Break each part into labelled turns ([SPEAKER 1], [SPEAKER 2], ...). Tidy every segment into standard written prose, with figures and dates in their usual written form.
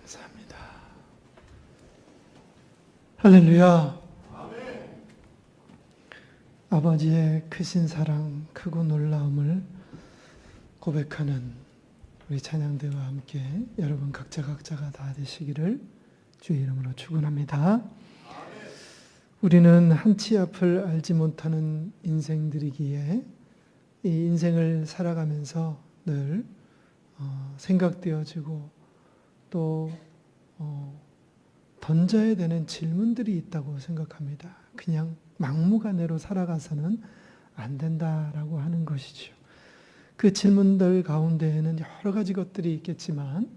[SPEAKER 1] 감사합니다. 할렐루야. 아버지의 크신 사랑, 크고 놀라움을 고백하는 우리 찬양대와 함께 여러분 각자가 다 되시기를 주의 이름으로 축원합니다. 우리는 한치 앞을 알지 못하는 인생들이기에 이 인생을 살아가면서 늘 생각되어지고 또 던져야 되는 질문들이 있다고 생각합니다. 그냥 막무가내로 살아가서는 안 된다라고 하는 것이죠. 그 질문들 가운데에는 여러 가지 것들이 있겠지만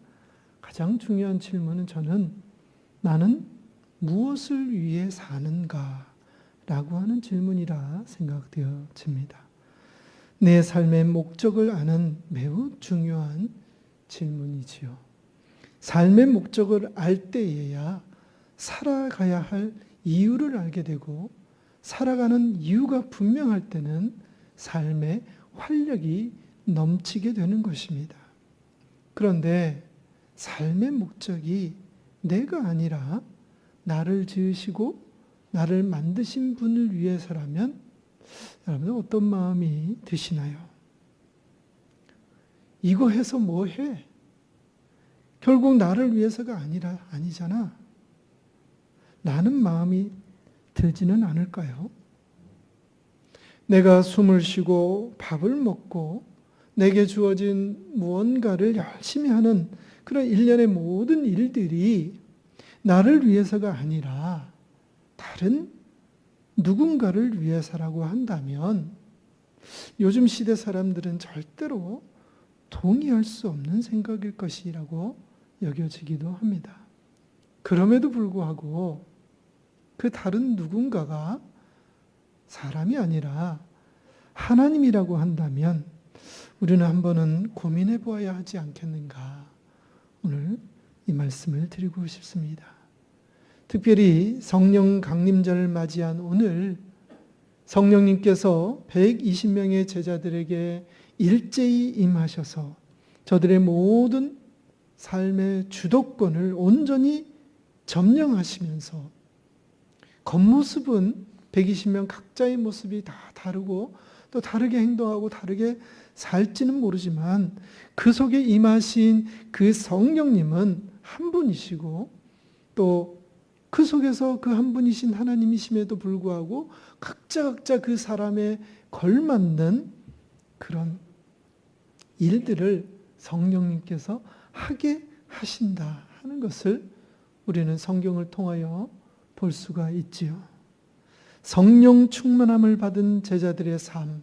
[SPEAKER 1] 가장 중요한 질문은 저는 나는 무엇을 위해 사는가 라고 하는 질문이라 생각되어집니다. 내 삶의 목적을 아는 매우 중요한 질문이지요. 삶의 목적을 알 때에야 살아가야 할 이유를 알게 되고 살아가는 이유가 분명할 때는 삶의 활력이 넘치게 되는 것입니다. 그런데 삶의 목적이 내가 아니라 나를 지으시고 나를 만드신 분을 위해서라면 여러분 어떤 마음이 드시나요? 이거 해서 뭐 해? 결국 나를 위해서가 아니잖아. 라는 마음이 들지는 않을까요? 내가 숨을 쉬고 밥을 먹고 내게 주어진 무언가를 열심히 하는 그런 일련의 모든 일들이 나를 위해서가 아니라 다른 누군가를 위해서라고 한다면 요즘 시대 사람들은 절대로 동의할 수 없는 생각일 것이라고 여겨지기도 합니다. 그럼에도 불구하고 그 다른 누군가가 사람이 아니라 하나님이라고 한다면 우리는 한번은 고민해 보아야 하지 않겠는가. 오늘 이 말씀을 드리고 싶습니다. 특별히 성령 강림절을 맞이한 오늘 성령님께서 120명의 제자들에게 일제히 임하셔서 저들의 모든 삶의 주도권을 온전히 점령하시면서 겉모습은 120명 각자의 모습이 다 다르고 또 다르게 행동하고 다르게 살지는 모르지만 그 속에 임하신 그 성령님은 한 분이시고 또 그 속에서 그 한 분이신 하나님이심에도 불구하고 각자 그 사람에 걸맞는 그런 일들을 성령님께서 하게 하신다 하는 것을 우리는 성경을 통하여 볼 수가 있지요. 성령 충만함을 받은 제자들의 삶,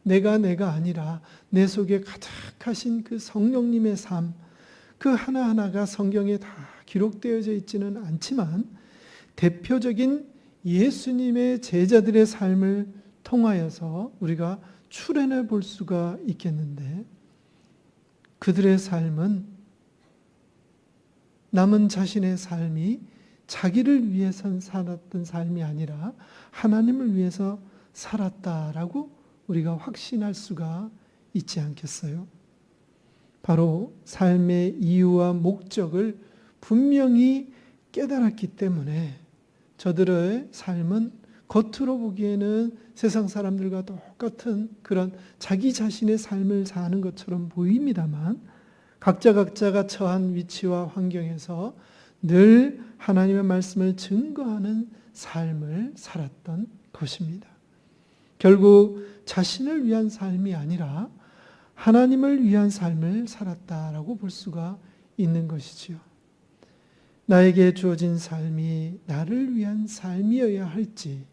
[SPEAKER 1] 내가 아니라 내 속에 가득하신 그 성령님의 삶, 그 하나하나가 성경에 다 기록되어져 있지는 않지만 대표적인 예수님의 제자들의 삶을 통하여서 우리가 추론해 볼 수가 있겠는데 그들의 삶은 남은 자신의 삶이 자기를 위해서 살았던 삶이 아니라 하나님을 위해서 살았다라고 우리가 확신할 수가 있지 않겠어요? 바로 삶의 이유와 목적을 분명히 깨달았기 때문에 저들의 삶은 겉으로 보기에는 세상 사람들과 똑같은 그런 자기 자신의 삶을 사는 것처럼 보입니다만 각자가 처한 위치와 환경에서 늘 하나님의 말씀을 증거하는 삶을 살았던 것입니다. 결국 자신을 위한 삶이 아니라 하나님을 위한 삶을 살았다라고 볼 수가 있는 것이지요. 나에게 주어진 삶이 나를 위한 삶이어야 할지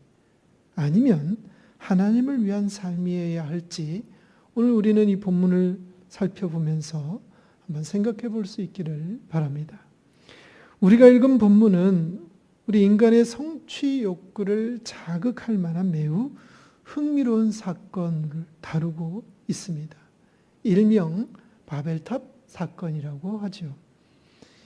[SPEAKER 1] 아니면 하나님을 위한 삶이어야 할지 오늘 우리는 이 본문을 살펴보면서 한번 생각해 볼 수 있기를 바랍니다. 우리가 읽은 본문은 우리 인간의 성취 욕구를 자극할 만한 매우 흥미로운 사건을 다루고 있습니다. 일명 바벨탑 사건이라고 하죠.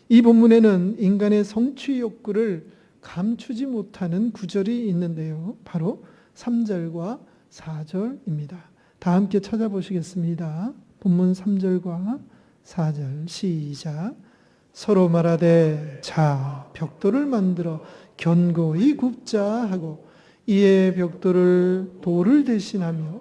[SPEAKER 1] 이 본문에는 인간의 성취 욕구를 감추지 못하는 구절이 있는데요. 바로 3절과 4절입니다. 다 함께 찾아보시겠습니다. 본문 3절과 4절 시작. 서로 말하되 자 벽돌을 만들어 견고히 굽자 하고 이에 벽돌을 돌을 대신하며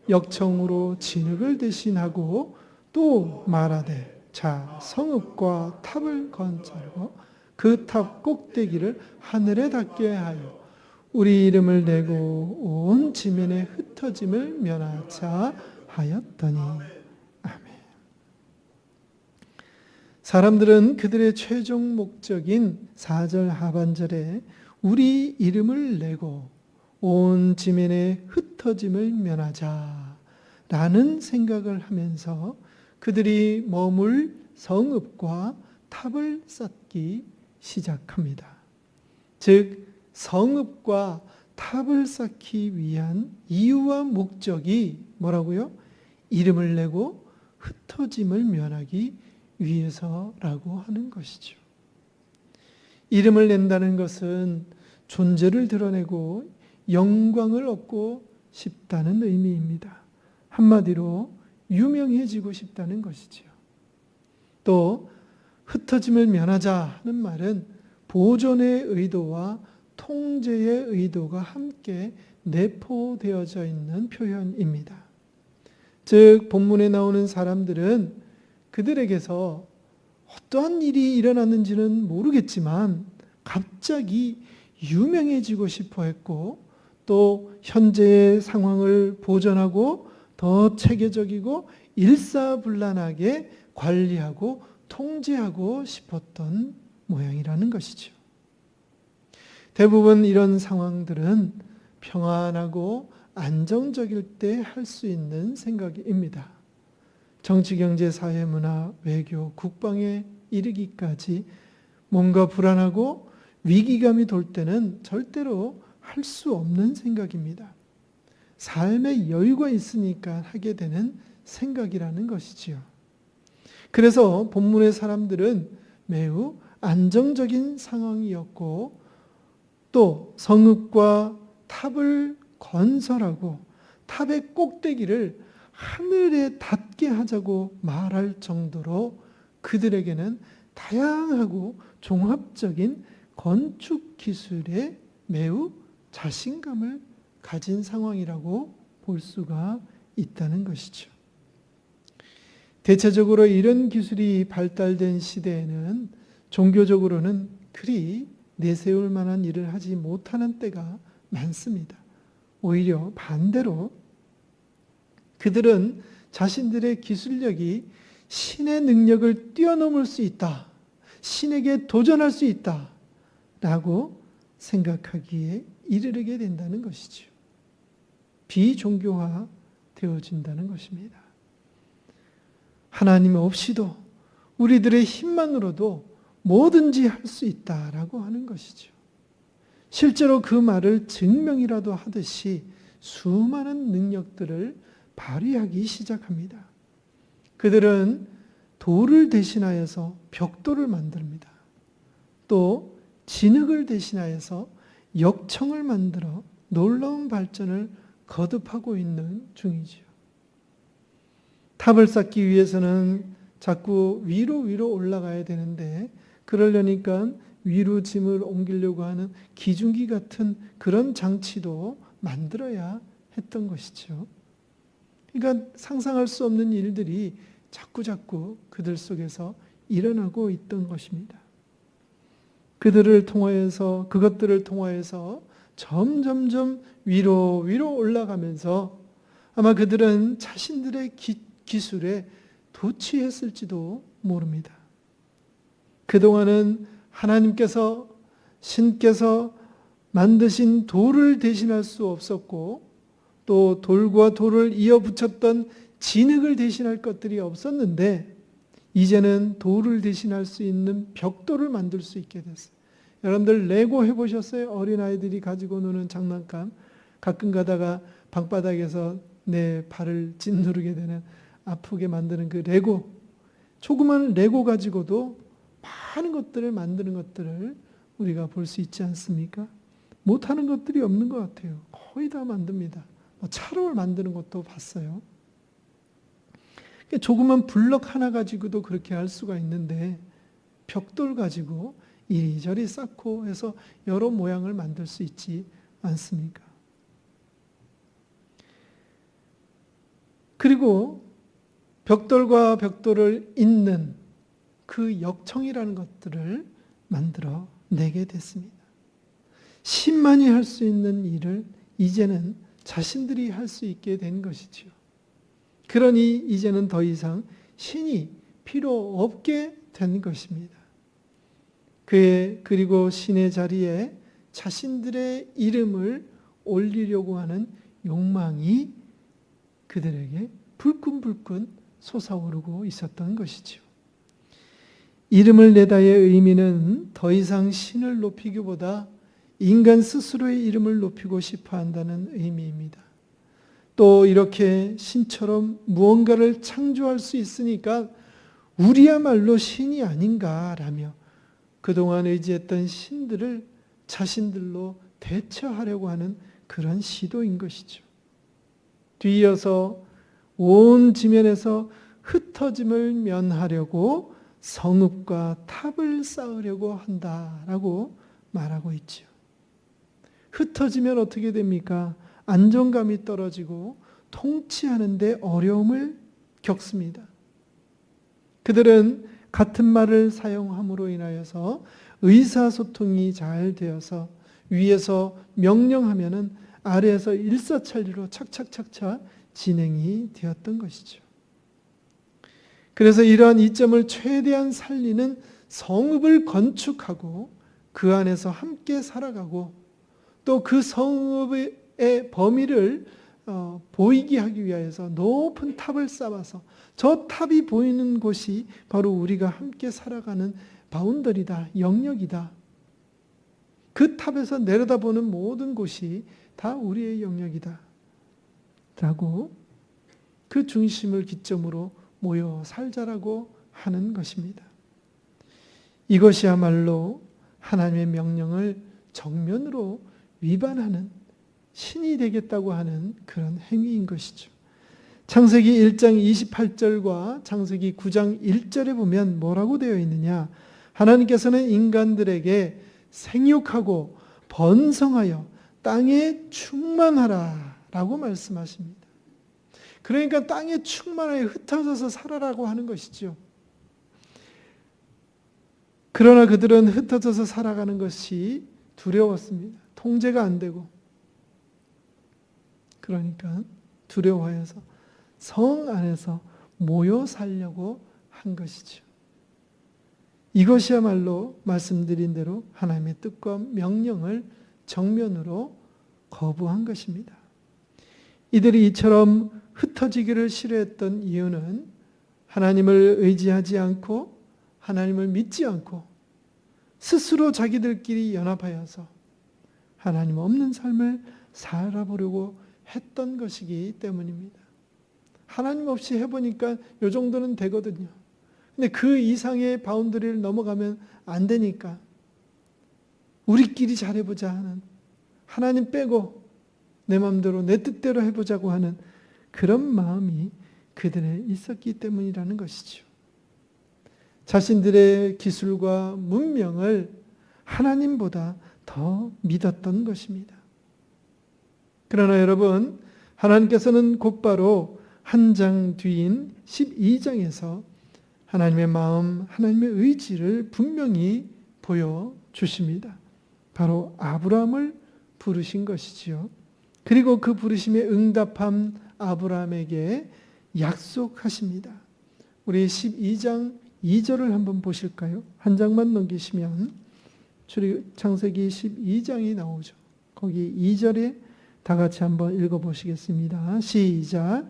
[SPEAKER 1] 역청으로 진흙을 대신하고 또 말하되 자 성읍과 탑을 건설하고 그 탑 꼭대기를 하늘에 닿게 하여 우리 이름을 내고 온 지면에 흩어짐을 면하자 하였더니. 아멘. 사람들은 그들의 최종 목적인 4절 하반절에 우리 이름을 내고 온 지면에 흩어짐을 면하자 라는 생각을 하면서 그들이 머물 성읍과 탑을 쌓기 시작합니다. 즉 성읍과 탑을 쌓기 위한 이유와 목적이 뭐라고요? 이름을 내고 흩어짐을 면하기 위해서라고 하는 것이죠. 이름을 낸다는 것은 존재를 드러내고 영광을 얻고 싶다는 의미입니다. 한마디로 유명해지고 싶다는 것이죠. 또 흩어짐을 면하자는 말은 보존의 의도와 통제의 의도가 함께 내포되어져 있는 표현입니다. 즉 본문에 나오는 사람들은 그들에게서 어떠한 일이 일어났는지는 모르겠지만 갑자기 유명해지고 싶어 했고 또 현재의 상황을 보존하고 더 체계적이고 일사불란하게 관리하고 통제하고 싶었던 모양이라는 것이죠. 대부분 이런 상황들은 평안하고 안정적일 때 할 수 있는 생각입니다. 정치, 경제, 사회, 문화, 외교, 국방에 이르기까지 뭔가 불안하고 위기감이 돌 때는 절대로 할 수 없는 생각입니다. 삶에 여유가 있으니까 하게 되는 생각이라는 것이지요. 그래서 본문의 사람들은 매우 안정적인 상황이었고 또 성읍과 탑을 건설하고 탑의 꼭대기를 하늘에 닿게 하자고 말할 정도로 그들에게는 다양하고 종합적인 건축 기술에 매우 자신감을 가진 상황이라고 볼 수가 있다는 것이죠. 대체적으로 이런 기술이 발달된 시대에는 종교적으로는 그리 내세울 만한 일을 하지 못하는 때가 많습니다. 오히려 반대로 그들은 자신들의 기술력이 신의 능력을 뛰어넘을 수 있다, 신에게 도전할 수 있다 라고 생각하기에 이르게 된다는 것이죠. 비종교화 되어진다는 것입니다. 하나님 없이도 우리들의 힘만으로도 뭐든지 할 수 있다라고 하는 것이죠. 실제로 그 말을 증명이라도 하듯이 수많은 능력들을 발휘하기 시작합니다. 그들은 돌을 대신하여서 벽돌을 만듭니다. 또 진흙을 대신하여서 역청을 만들어 놀라운 발전을 거듭하고 있는 중이지요. 탑을 쌓기 위해서는 자꾸 위로 올라가야 되는데 그러려니까 위로 짐을 옮기려고 하는 기중기 같은 그런 장치도 만들어야 했던 것이죠. 그러니까 상상할 수 없는 일들이 자꾸 그들 속에서 일어나고 있던 것입니다. 그것들을 통하여서 점점점 위로 올라가면서 아마 그들은 자신들의 기술에 도취했을지도 모릅니다. 그동안은 하나님께서 신께서 만드신 돌을 대신할 수 없었고 또 돌과 돌을 이어 붙였던 진흙을 대신할 것들이 없었는데 이제는 돌을 대신할 수 있는 벽돌을 만들 수 있게 됐어요. 여러분들 레고 해보셨어요? 어린아이들이 가지고 노는 장난감. 가끔 가다가 방바닥에서 내 발을 짓누르게 되는 아프게 만드는 그 레고. 조그만 레고 가지고도 많은 것들을 만드는 것들을 우리가 볼 수 있지 않습니까? 못하는 것들이 없는 것 같아요. 거의 다 만듭니다. 차를 만드는 것도 봤어요. 조그만 블럭 하나 가지고도 그렇게 할 수가 있는데 벽돌 가지고 이리저리 쌓고 해서 여러 모양을 만들 수 있지 않습니까? 그리고 벽돌과 벽돌을 잇는 그 역청이라는 것들을 만들어 내게 됐습니다. 신만이 할 수 있는 일을 이제는 자신들이 할 수 있게 된 것이지요. 그러니 이제는 더 이상 신이 필요 없게 된 것입니다. 그리고 신의 자리에 자신들의 이름을 올리려고 하는 욕망이 그들에게 불끈불끈 솟아오르고 있었던 것이죠. 이름을 내다의 의미는 더 이상 신을 높이기보다 인간 스스로의 이름을 높이고 싶어 한다는 의미입니다. 또 이렇게 신처럼 무언가를 창조할 수 있으니까 우리야말로 신이 아닌가라며 그동안 의지했던 신들을 자신들로 대처하려고 하는 그런 시도인 것이죠. 뒤이어서 온 지면에서 흩어짐을 면하려고 성읍과 탑을 쌓으려고 한다라고 말하고 있죠. 흩어지면 어떻게 됩니까? 안정감이 떨어지고 통치하는 데 어려움을 겪습니다. 그들은 같은 말을 사용함으로 인하여서 의사소통이 잘 되어서 위에서 명령하면은 아래에서 일사천리로 착착착착 진행이 되었던 것이죠. 그래서 이러한 이점을 최대한 살리는 성읍을 건축하고 그 안에서 함께 살아가고 또 그 성읍의 범위를 보이게 하기 위해서 높은 탑을 쌓아서 저 탑이 보이는 곳이 바로 우리가 함께 살아가는 바운더리다, 영역이다. 그 탑에서 내려다보는 모든 곳이 다 우리의 영역이다 라고 그 중심을 기점으로 모여 살자라고 하는 것입니다. 이것이야말로 하나님의 명령을 정면으로 위반하는 신이 되겠다고 하는 그런 행위인 것이죠. 창세기 1장 28절과 창세기 9장 1절에 보면 뭐라고 되어 있느냐? 하나님께서는 인간들에게 생육하고 번성하여 땅에 충만하라 라고 말씀하십니다. 그러니까 땅에 충만하여 흩어져서 살아라고 하는 것이죠. 그러나 그들은 흩어져서 살아가는 것이 두려웠습니다. 통제가 안 되고. 그러니까 두려워해서 성 안에서 모여 살려고 한 것이죠. 이것이야말로 말씀드린 대로 하나님의 뜻과 명령을 정면으로 거부한 것입니다. 이들이 이처럼 흩어지기를 싫어했던 이유는 하나님을 의지하지 않고 하나님을 믿지 않고 스스로 자기들끼리 연합하여서 하나님 없는 삶을 살아보려고 했던 것이기 때문입니다. 하나님 없이 해보니까 이 정도는 되거든요. 근데 그 이상의 바운더리를 넘어가면 안 되니까 우리끼리 잘해보자 하는, 하나님 빼고 내 마음대로 내 뜻대로 해보자고 하는 그런 마음이 그들에 있었기 때문이라는 것이죠. 자신들의 기술과 문명을 하나님보다 더 믿었던 것입니다. 그러나 여러분, 하나님께서는 곧바로 한 장 뒤인 12장에서 하나님의 마음, 하나님의 의지를 분명히 보여주십니다. 바로 아브라함을 부르신 것이지요. 그리고 그 부르심에 응답한 아브라함에게 약속하십니다. 우리 12장 2절을 한번 보실까요? 한 장만 넘기시면 창세기 12장이 나오죠. 거기 2절에 다 같이 한번 읽어보시겠습니다. 시작.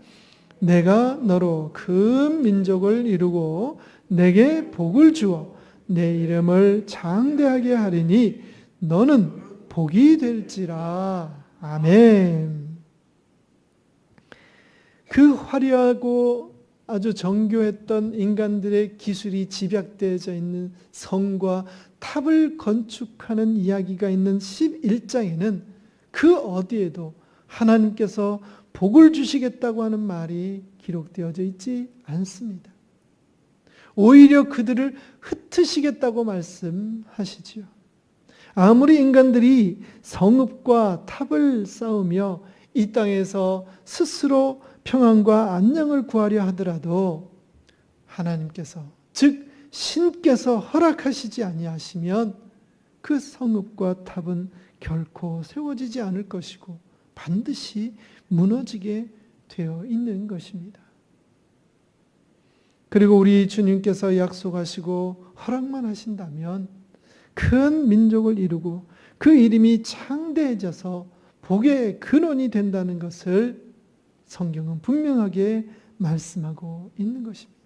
[SPEAKER 1] 내가 너로 큰 민족을 이루고 내게 복을 주어 내 이름을 장대하게 하리니 너는 복이 될지라. 아멘. 그 화려하고 아주 정교했던 인간들의 기술이 집약되어져 있는 성과 탑을 건축하는 이야기가 있는 11장에는 그 어디에도 하나님께서 복을 주시겠다고 하는 말이 기록되어져 있지 않습니다. 오히려 그들을 흩으시겠다고 말씀하시지요. 아무리 인간들이 성읍과 탑을 쌓으며 이 땅에서 스스로 평안과 안녕을 구하려 하더라도 하나님께서, 즉 신께서 허락하시지 아니하시면 그 성읍과 탑은 결코 세워지지 않을 것이고 반드시 무너지게 되어 있는 것입니다. 그리고 우리 주님께서 약속하시고 허락만 하신다면 큰 민족을 이루고 그 이름이 창대해져서 복의 근원이 된다는 것을 성경은 분명하게 말씀하고 있는 것입니다.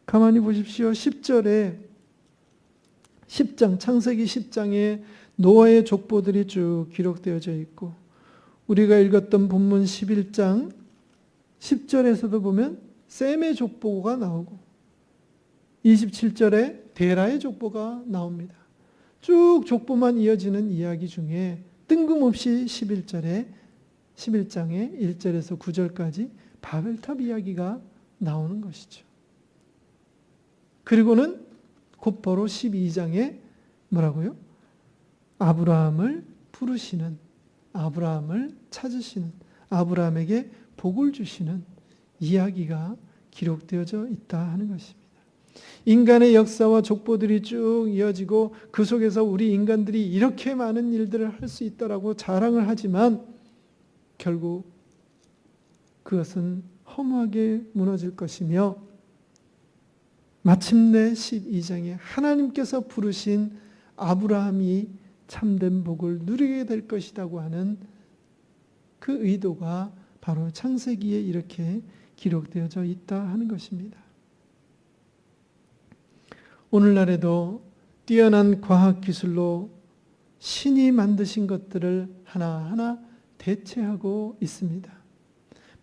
[SPEAKER 1] 가만히 보십시오. 10절에 10장, 창세기 10장에 노아의 족보들이 쭉 기록되어져 있고 우리가 읽었던 본문 11장 10절에서도 보면 셈의 족보가 나오고 27절에 데라의 족보가 나옵니다. 쭉 족보만 이어지는 이야기 중에 뜬금없이 11장에 1절에서 9절까지 바벨탑 이야기가 나오는 것이죠. 그리고는 곧바로 12장에 뭐라고요? 아브라함을 부르시는, 아브라함을 찾으시는, 아브라함에게 복을 주시는 이야기가 기록되어져 있다 하는 것입니다. 인간의 역사와 족보들이 쭉 이어지고 그 속에서 우리 인간들이 이렇게 많은 일들을 할 수 있다라고 자랑을 하지만 결국 그것은 허무하게 무너질 것이며 마침내 12장에 하나님께서 부르신 아브라함이 참된 복을 누리게 될 것이라고 하는 그 의도가 바로 창세기에 이렇게 기록되어져 있다 하는 것입니다. 오늘날에도 뛰어난 과학기술로 신이 만드신 것들을 하나하나 대체하고 있습니다.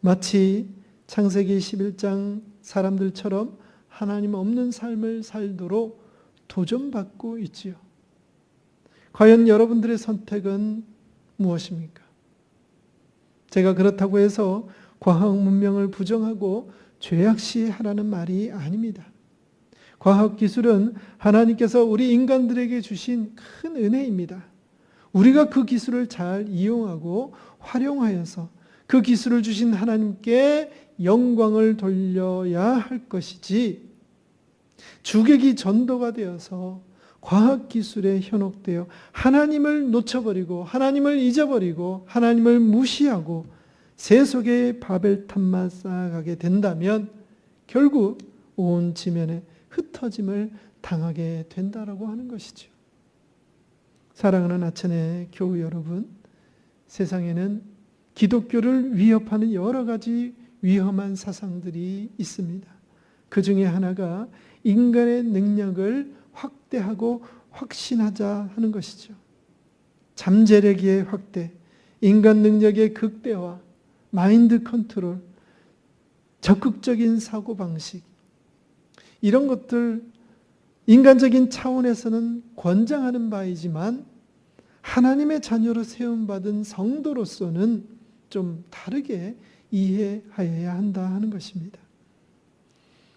[SPEAKER 1] 마치 창세기 11장 사람들처럼 하나님 없는 삶을 살도록 도전받고 있지요. 과연 여러분들의 선택은 무엇입니까? 제가 그렇다고 해서 과학 문명을 부정하고 죄악시하라는 말이 아닙니다. 과학기술은 하나님께서 우리 인간들에게 주신 큰 은혜입니다. 우리가 그 기술을 잘 이용하고 활용하여서 그 기술을 주신 하나님께 영광을 돌려야 할 것이지 주객이 전도가 되어서 과학기술에 현혹되어 하나님을 놓쳐버리고 하나님을 잊어버리고 하나님을 무시하고 세속의 바벨탑만 쌓아가게 된다면 결국 온 지면에 흩어짐을 당하게 된다라고 하는 것이죠. 사랑하는 아천의 교우 여러분, 세상에는 기독교를 위협하는 여러 가지 위험한 사상들이 있습니다. 그 중에 하나가 인간의 능력을 확대하고 확신하자 하는 것이죠. 잠재력의 확대, 인간 능력의 극대화, 마인드 컨트롤, 적극적인 사고방식, 이런 것들 인간적인 차원에서는 권장하는 바이지만 하나님의 자녀로 세움받은 성도로서는 좀 다르게 이해하여야 한다 하는 것입니다.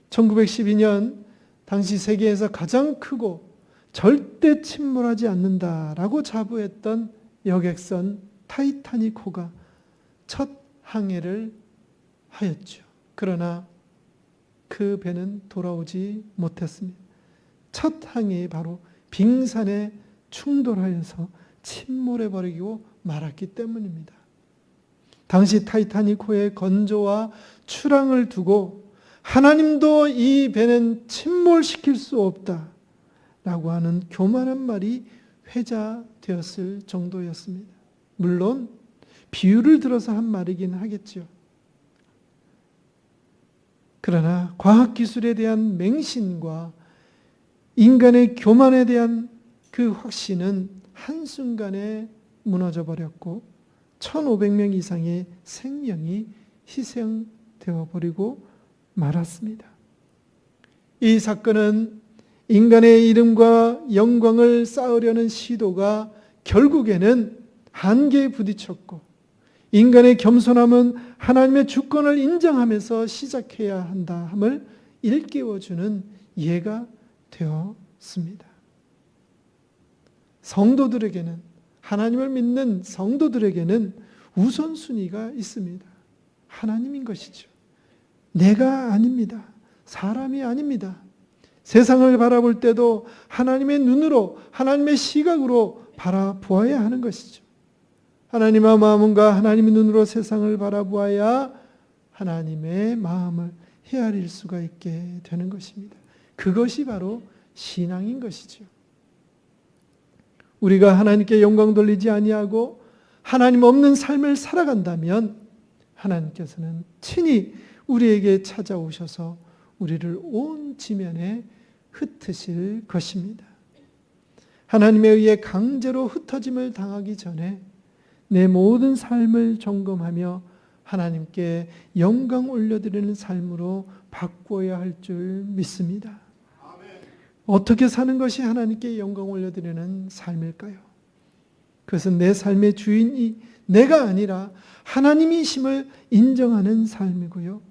[SPEAKER 1] 1912년 당시 세계에서 가장 크고 절대 침몰하지 않는다라고 자부했던 여객선 타이타닉호가 첫 항해를 하였죠. 그러나 그 배는 돌아오지 못했습니다. 첫 항해에 바로 빙산에 충돌하여서 침몰해버리고 말았기 때문입니다. 당시 타이타닉호의 건조와 출항을 두고 하나님도 이 배는 침몰시킬 수 없다라고 하는 교만한 말이 회자되었을 정도였습니다. 물론 비유를 들어서 한 말이긴 하겠죠. 그러나 과학기술에 대한 맹신과 인간의 교만에 대한 그 확신은 한순간에 무너져 버렸고 1500명 이상의 생명이 희생되어 버리고 말았습니다. 이 사건은 인간의 이름과 영광을 쌓으려는 시도가 결국에는 한계에 부딪혔고 인간의 겸손함은 하나님의 주권을 인정하면서 시작해야 한다 함을 일깨워주는 예가 되었습니다. 성도들에게는, 하나님을 믿는 성도들에게는 우선순위가 있습니다. 하나님인 것이죠. 내가 아닙니다. 사람이 아닙니다. 세상을 바라볼 때도 하나님의 눈으로, 하나님의 시각으로 바라보아야 하는 것이죠. 하나님의 마음과 하나님의 눈으로 세상을 바라보아야 하나님의 마음을 헤아릴 수가 있게 되는 것입니다. 그것이 바로 신앙인 것이죠. 우리가 하나님께 영광 돌리지 아니하고 하나님 없는 삶을 살아간다면 하나님께서는 친히 우리에게 찾아오셔서 우리를 온 지면에 흩으실 것입니다. 하나님에 의해 강제로 흩어짐을 당하기 전에 내 모든 삶을 점검하며 하나님께 영광 올려드리는 삶으로 바꾸어야 할 줄 믿습니다. 어떻게 사는 것이 하나님께 영광 올려드리는 삶일까요? 그것은 내 삶의 주인이 내가 아니라 하나님이심을 인정하는 삶이고요.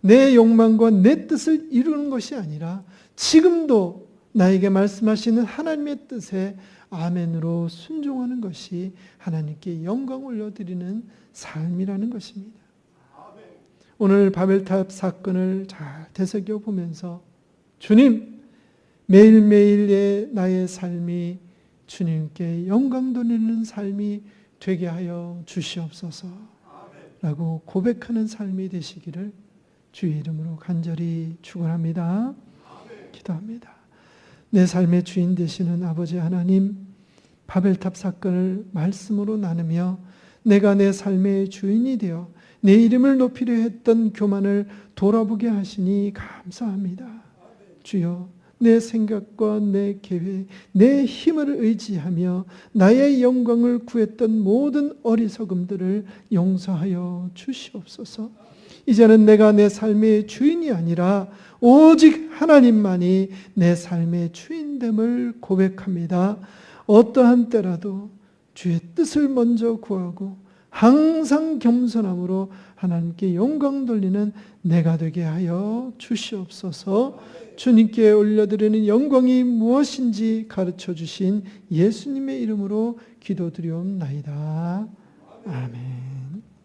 [SPEAKER 1] 내 욕망과 내 뜻을 이루는 것이 아니라 지금도 나에게 말씀하시는 하나님의 뜻에 아멘으로 순종하는 것이 하나님께 영광 올려드리는 삶이라는 것입니다. 오늘 바벨탑 사건을 잘 되새겨 보면서 주님, 매일매일의 나의 삶이 주님께 영광 돌리는 삶이 되게 하여 주시옵소서 라고 고백하는 삶이 되시기를 주의 이름으로 간절히 축원합니다. 기도합니다. 내 삶의 주인 되시는 아버지 하나님, 바벨탑 사건을 말씀으로 나누며 내가 내 삶의 주인이 되어 내 이름을 높이려 했던 교만을 돌아보게 하시니 감사합니다. 주여, 내 생각과 내 계획, 내 힘을 의지하며 나의 영광을 구했던 모든 어리석음들을 용서하여 주시옵소서. 이제는 내가 내 삶의 주인이 아니라 오직 하나님만이 내 삶의 주인됨을 고백합니다. 어떠한 때라도 주의 뜻을 먼저 구하고 항상 겸손함으로 하나님께 영광 돌리는 내가 되게 하여 주시옵소서. 주님께 올려드리는 영광이 무엇인지 가르쳐 주신 예수님의 이름으로 기도드리옵나이다. 아멘.